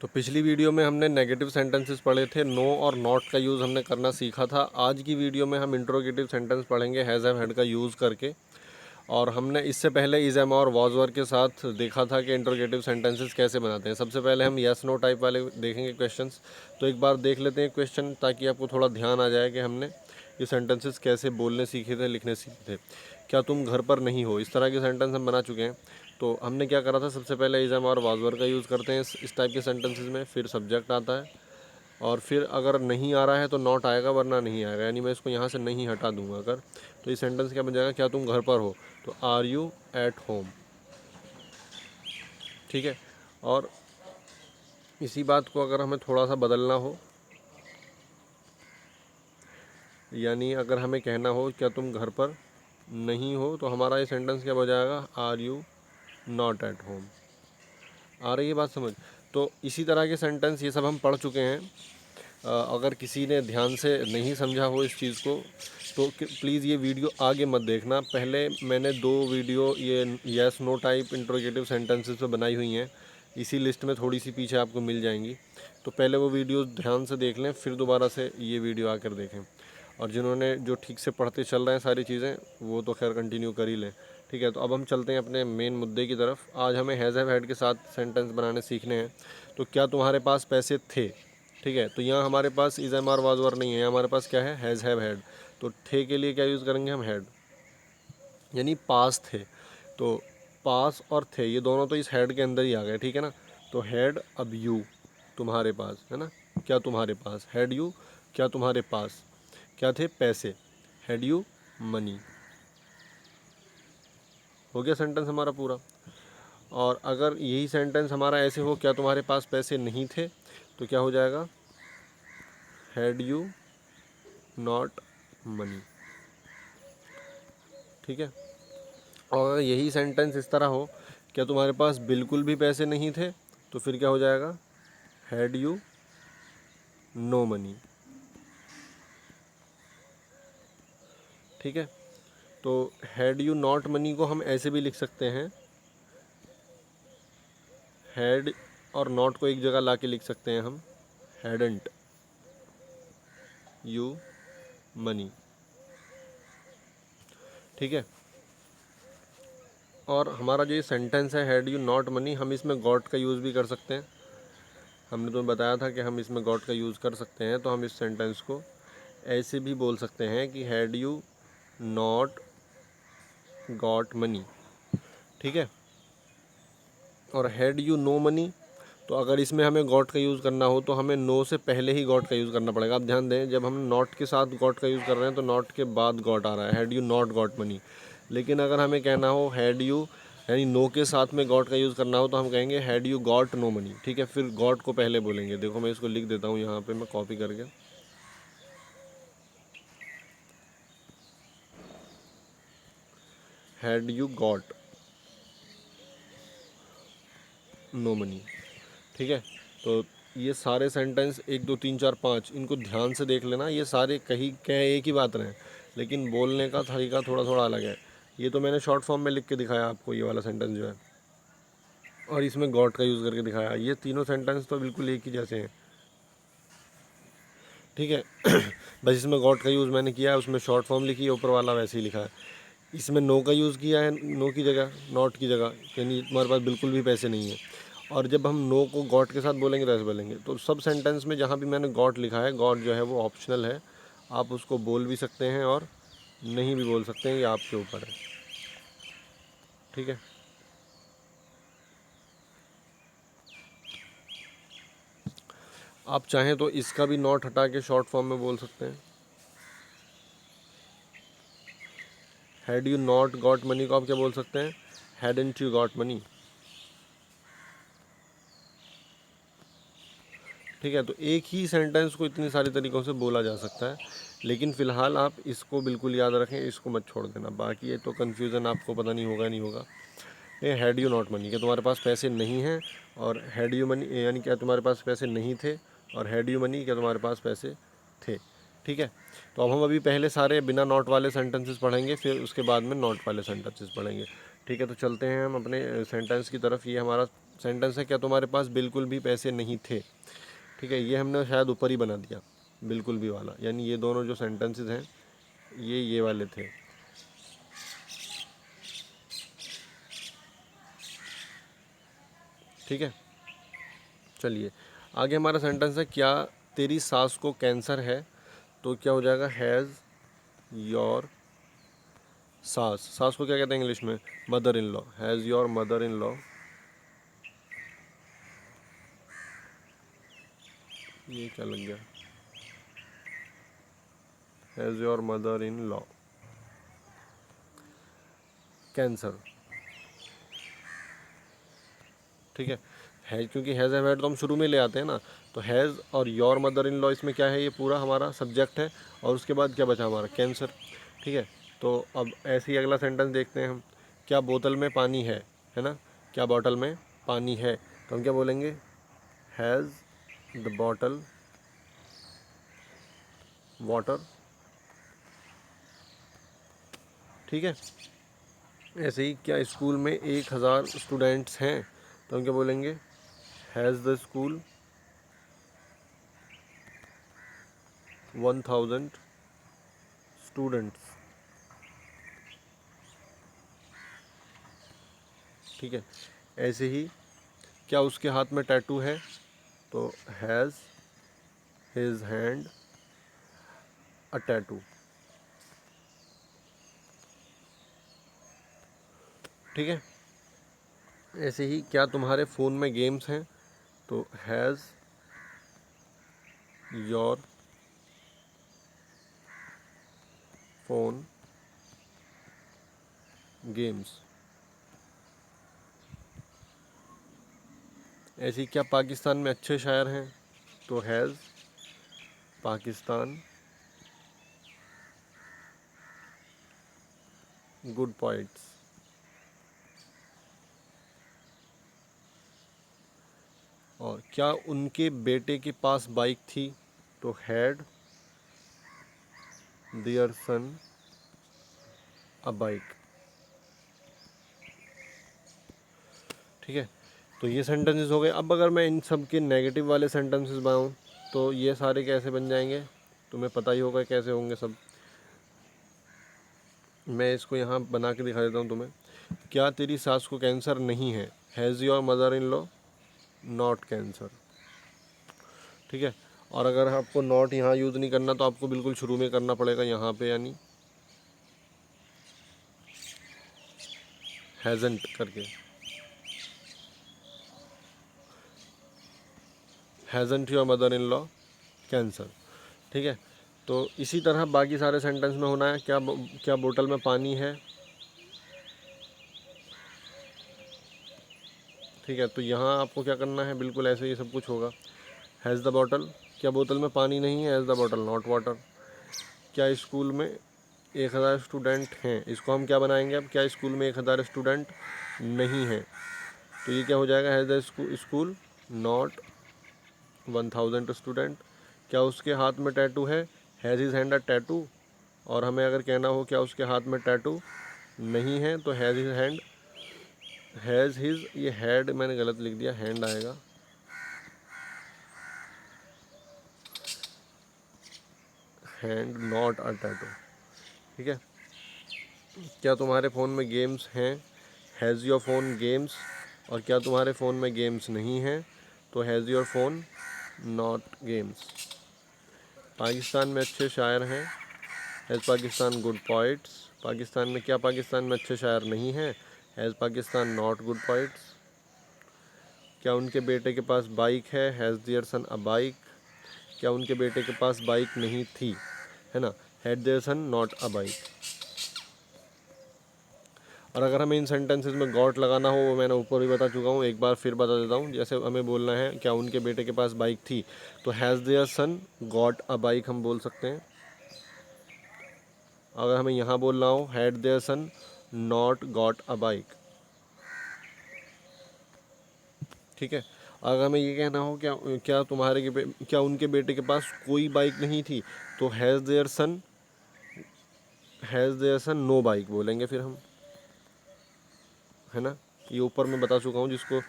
तो पिछली वीडियो में हमने नेगेटिव सेंटेंसेस पढ़े थे, नो और नॉट का यूज़ हमने करना सीखा था। आज की वीडियो में हम इंट्रोगेटिव सेंटेंस पढ़ेंगे हैज़ हैव हैड का यूज़ करके। और हमने इससे पहले इज़ एम और वाज वर के साथ देखा था कि इंट्रोगेटिव सेंटेंसेस कैसे बनाते हैं। सबसे पहले हम यस नो टाइप वाले देखेंगे क्वेश्चंस। तो एक बार देख लेते हैं क्वेश्चन, ताकि आपको थोड़ा ध्यान आ जाए कि हमने ये सेंटेंसेस कैसे बोलने सीखे थे, लिखने सीखे थे। क्या तुम घर पर नहीं हो, इस तरह के सेंटेंस हम बना चुके हैं। तो हमने क्या करा था, सबसे पहले इज़ एम और वाज वर का यूज़ करते हैं इस टाइप के सेंटेंसेस में, फिर सब्जेक्ट आता है, और फिर अगर नहीं आ रहा है तो नॉट आएगा, वरना नहीं आएगा। यानी मैं इसको यहाँ से नहीं हटा दूंगा अगर, तो ये सेंटेंस क्या बन जाएगा, क्या तुम घर पर हो, तो आर यू एट होम। ठीक है। और इसी बात को अगर हमें थोड़ा सा बदलना हो, यानी अगर हमें कहना हो क्या तुम घर पर नहीं हो, तो हमारा ये सेंटेंस क्या हो जाएगा, are you not at home. आ रही है बात समझ। तो इसी तरह के सेंटेंस ये सब हम पढ़ चुके हैं। अगर किसी ने ध्यान से नहीं समझा हो इस चीज़ को, तो प्लीज़ ये वीडियो आगे मत देखना। पहले मैंने 2 वीडियो ये yes no type interrogative sentences पे बनाई हुई हैं, इसी लिस्ट में थोड़ी सी पीछे आपको मिल जाएंगी। तो पहले वो वीडियो ध्यान से देख लें, फिर दोबारा से ये वीडियो आकर देखें। और जिन्होंने जो ठीक से पढ़ते चल रहे हैं सारी चीज़ें, वो तो खैर कंटिन्यू कर ही लें। ठीक है। तो अब हम चलते हैं अपने मेन मुद्दे की तरफ। आज हमें हैज़ हैव हैड के साथ सेंटेंस बनाने सीखने हैं। तो क्या तुम्हारे पास पैसे थे। ठीक है। तो यहाँ हमारे पास is M R was were नहीं है, हमारे पास क्या है, हैज़ हैव हैड। तो थे के लिए क्या यूज़ करेंगे हम, हैड, यानी पास थे। तो पास और थे ये दोनों तो इस हैड के अंदर ही आ गए। ठीक है ना। तो हैड, अब यू, तुम्हारे पास है ना, क्या तुम्हारे पास, हैड यू, क्या तुम्हारे पास, क्या थे, पैसे, हैड यू मनी। हो गया सेंटेंस हमारा पूरा। और अगर यही सेंटेंस हमारा ऐसे हो, क्या तुम्हारे पास पैसे नहीं थे, तो क्या हो जाएगा, हैड यू नॉट मनी। ठीक है। और यही सेंटेंस इस तरह हो, क्या तुम्हारे पास बिल्कुल भी पैसे नहीं थे, तो फिर क्या हो जाएगा, हैड यू नो मनी। ठीक है। तो हैड यू नॉट मनी को हम ऐसे भी लिख सकते हैं, हैड और नॉट को एक जगह ला के लिख सकते हैं हम, हैडंट यू मनी। ठीक है। और हमारा जो ये सेंटेंस है हैड यू नॉट मनी, हम इसमें गॉट का यूज़ भी कर सकते हैं। हमने तुम्हें बताया था कि हम इसमें गॉट का यूज़ कर सकते हैं। तो हम इस सेंटेंस को ऐसे भी बोल सकते हैं कि had you not got money. ठीक है। और हैड यू नो मनी, तो अगर इसमें हमें गॉट का यूज़ करना हो, तो हमें नो से पहले ही गॉट का यूज़ करना पड़ेगा। आप ध्यान दें, जब हम नॉट के साथ गॉट का यूज़ कर रहे हैं तो नॉट के बाद गॉट आ रहा है, had you not got money. लेकिन अगर हमें कहना हो हैड यू, यानी नो के साथ में गॉट का यूज़ करना हो, तो हम कहेंगे had you got no money. ठीक है। फिर गॉट को पहले बोलेंगे। देखो मैं इसको लिख देता हूँ यहाँ पे, मैं कॉपी करके, had you got no money. ठीक है। तो ये सारे सेंटेंस 1 2 3 4 5 इनको ध्यान से देख लेना। ये सारे कहीं कह एक ही बात रहे, लेकिन बोलने का तरीका थोड़ा थोड़ा अलग है। ये तो मैंने शॉर्ट फॉर्म में लिख के दिखाया आपको, ये वाला सेंटेंस जो है, और इसमें गॉट का यूज़ करके दिखाया। ये तीनों सेंटेंस तो बिल्कुल एक ही जैसे हैं। ठीक है। बस इसमें गॉट का यूज़ मैंने किया है, उसमें शॉर्ट फॉर्म लिखी है, ऊपर वाला वैसे ही लिखा है। इसमें नो का यूज़ किया है, नो की जगह, नॉट की जगह, यानी तुम्हारे पास बिल्कुल भी पैसे नहीं है। और जब हम नो को गॉट के साथ बोलेंगे तो ऐसे बोलेंगे। तो सब सेंटेंस में जहाँ भी मैंने गॉट लिखा है, गॉट जो है वो ऑप्शनल है, आप उसको बोल भी सकते हैं और नहीं भी बोल सकते हैं, ये आपके ऊपर है। ठीक है। आप चाहें तो इसका भी नॉट हटा के शॉर्ट फॉर्म में बोल सकते हैं, had you not got money को आप क्या बोल सकते हैं, हैडंट यू गॉट मनी। ठीक है। तो एक ही सेंटेंस को इतनी सारी तरीक़ों से बोला जा सकता है, लेकिन फ़िलहाल आप इसको बिल्कुल याद रखें, इसको मत छोड़ देना। बाकी ये तो कन्फ्यूज़न आपको पता नहीं होगा नहीं होगा। ये हैड यू नॉट मनी, क्या तुम्हारे पास पैसे नहीं हैं, और हैड यू मनी यानी क्या तुम्हारे पास पैसे नहीं थे, और हैड यू मनी क्या तुम्हारे पास पैसे थे। ठीक है। तो अब हम अभी पहले सारे बिना नॉट वाले सेंटेंसेस पढ़ेंगे, फिर उसके बाद में नॉट वाले सेंटेंसेस पढ़ेंगे। ठीक है। तो चलते हैं हम अपने सेंटेंस की तरफ। ये हमारा सेंटेंस है क्या तुम्हारे पास बिल्कुल भी पैसे नहीं थे। ठीक है, ये हमने शायद ऊपर ही बना दिया बिल्कुल भी वाला, यानी ये दोनों जो सेंटेंसेस हैं ये वाले थे। ठीक है, चलिए आगे हमारा सेंटेंस है क्या तेरी सास को कैंसर है। तो क्या हो जाएगा, हैज़ योर सास को क्या कहते हैं इंग्लिश में, mother in law. Has your mother in law, ये क्या लग गया, has your mother in law cancer. ठीक है क्योंकि हैज़ एंड हैड तो हम शुरू में ले आते हैं ना, तो हैज़ और योर मदर इन लॉ इसमें क्या है, ये पूरा हमारा सब्जेक्ट है और उसके बाद क्या बचा हमारा, कैंसर। ठीक है, तो अब ऐसे ही अगला सेंटेंस देखते हैं हम, क्या बोतल में पानी है ना, क्या बॉटल में पानी है, तो हम क्या बोलेंगे, हैज़ द बॉटल वाटर। ठीक है, ऐसे ही क्या स्कूल में 1000 स्टूडेंट्स हैं, तो हम क्या बोलेंगे, हैज़ द स्कूल 1000 स्टूडेंट्स। ठीक है, ऐसे ही क्या उसके हाथ में टैटू है, तो has his hand a tattoo. ठीक है, ऐसे ही क्या तुम्हारे फ़ोन में गेम्स हैं, तो हैज़ योर फ़ोन गेम्स। ऐसे ही क्या पाकिस्तान में अच्छे शायर हैं, तो हैज़ पाकिस्तान गुड पोइट्स। और क्या उनके बेटे के पास बाइक थी, तो had their son a bike. ठीक है, तो ये सेंटेंसेस हो गए। अब अगर मैं इन सब के नेगेटिव वाले सेंटेंसेस बनाऊँ तो ये सारे कैसे बन जाएंगे, तुम्हें पता ही होगा कैसे होंगे सब। मैं इसको यहाँ बना के दिखा देता हूँ तुम्हें। क्या तेरी सास को कैंसर नहीं है, has your mother in law not cancer. ठीक है, और अगर आपको नॉट यहाँ यूज़ नहीं करना तो आपको बिल्कुल शुरू में करना पड़ेगा यहाँ पे, यानी हैज़ंट करके, hasn't your mother in law cancer. ठीक है, तो इसी तरह बाकी सारे सेंटेंस में होना है, क्या बोतल में पानी है। ठीक है, तो यहाँ आपको क्या करना है, बिल्कुल ऐसे ही सब कुछ होगा। हैज़ द बॉटल, क्या बोतल में पानी नहीं है, has the bottle not water. क्या स्कूल में 1000 स्टूडेंट हैं, इसको हम क्या बनाएंगे अब, क्या स्कूल में 1000 स्टूडेंट नहीं हैं, तो ये क्या हो जाएगा, has the school not 1000 student. क्या उसके हाथ में टैटू है, has his hand a tattoo. और हमें अगर कहना हो क्या उसके हाथ में टैटू नहीं है, तो has his hand, has his, ये हैड मैंने गलत लिख दिया, हैंड आएगा, हैंड नॉट अ टैटू। ठीक है, क्या तुम्हारे फ़ोन में गेम्स हैं, हैज़ योर फ़ोन गेम्स। और क्या तुम्हारे फ़ोन में गेम्स नहीं हैं, तो has your phone not games. Pakistan में अच्छे शायर हैं, has Pakistan good poets. Pakistan में, क्या पाकिस्तान में अच्छे शायर नहीं हैं, has Pakistan not good poets. क्या उनके बेटे के पास bike has their son a bike. क्या उनके बेटे के पास बाइक नहीं थी, है ना, had their son not a bike. और अगर हमें इन सेंटेंसेस में गॉट लगाना हो, वो मैंने ऊपर भी बता चुका हूँ, एक बार फिर बता देता हूँ। जैसे हमें बोलना है क्या उनके बेटे के पास बाइक थी, तो has their son got a bike हम बोल सकते हैं। अगर हमें यहाँ बोलना हो had their son not got a bike. ठीक है, अगर हमें ये कहना हो क्या क्या क्या उनके बेटे के पास कोई बाइक नहीं थी, तो has their son no bike बोलेंगे फिर हम, है ना। ये ऊपर मैं बता चुका हूँ, जिसको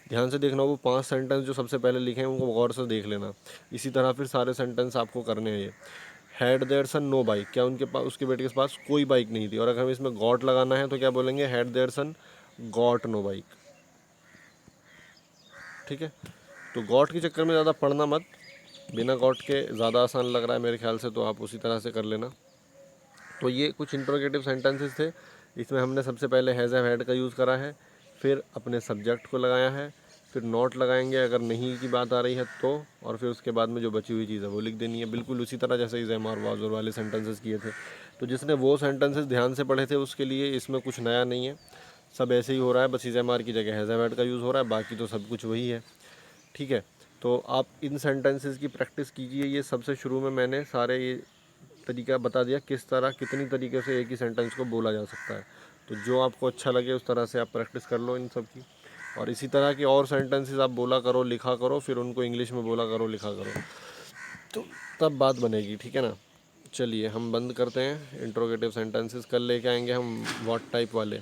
ध्यान से देखना, वो 5 सेंटेंस जो सबसे पहले लिखे हैं उनको गौर से देख लेना। इसी तरह फिर सारे सेंटेंस आपको करने हैं ये। Had their son no bike, क्या उनके पास, उसके बेटे के पास कोई बाइक नहीं थी। और अगर हमें इसमें गॉट लगाना है तो क्या बोलेंगे, had their son got no bike. ठीक है, तो गॉट के चक्कर में ज़्यादा पढ़ना मत, बिना गॉट के ज़्यादा आसान लग रहा है मेरे ख्याल से, तो आप उसी तरह से कर लेना। तो ये कुछ इंट्रोगेटिव सेंटेंसेस थे। इसमें हमने सबसे पहले हैज़ हैव हैड का यूज़ करा है, फिर अपने सब्जेक्ट को लगाया है, फिर नॉट लगाएंगे अगर नहीं की बात आ रही है तो, और फिर उसके बाद में जो बची हुई चीज़ है वो लिख देनी है, बिल्कुल उसी तरह जैसे इज़ एम आर वाज और वाले सेंटेंसेस किए थे। तो जिसने वो सेंटेंसेस ध्यान से पढ़े थे उसके लिए इसमें कुछ नया नहीं है, सब ऐसे ही हो रहा है, बस इज़ एम आर की जगह हैज़ हैव हैड का यूज़ हो रहा है, बाकी तो सब कुछ वही है। ठीक है, तो आप इन सेंटेंसेस की प्रैक्टिस कीजिए। ये सबसे शुरू में मैंने सारे ये तरीका बता दिया किस तरह कितनी तरीके से एक ही सेंटेंस को बोला जा सकता है। तो जो आपको अच्छा लगे उस तरह से आप प्रैक्टिस कर लो इन सब की, और इसी तरह के और सेंटेंसेस आप बोला करो, लिखा करो, फिर उनको इंग्लिश में बोला करो, लिखा करो, तो तब बात बनेगी। ठीक है ना। चलिए हम बंद करते हैं, इंट्रोगेटिव सेंटेंसेस कल लेके आएंगे हम व्हाट टाइप वाले।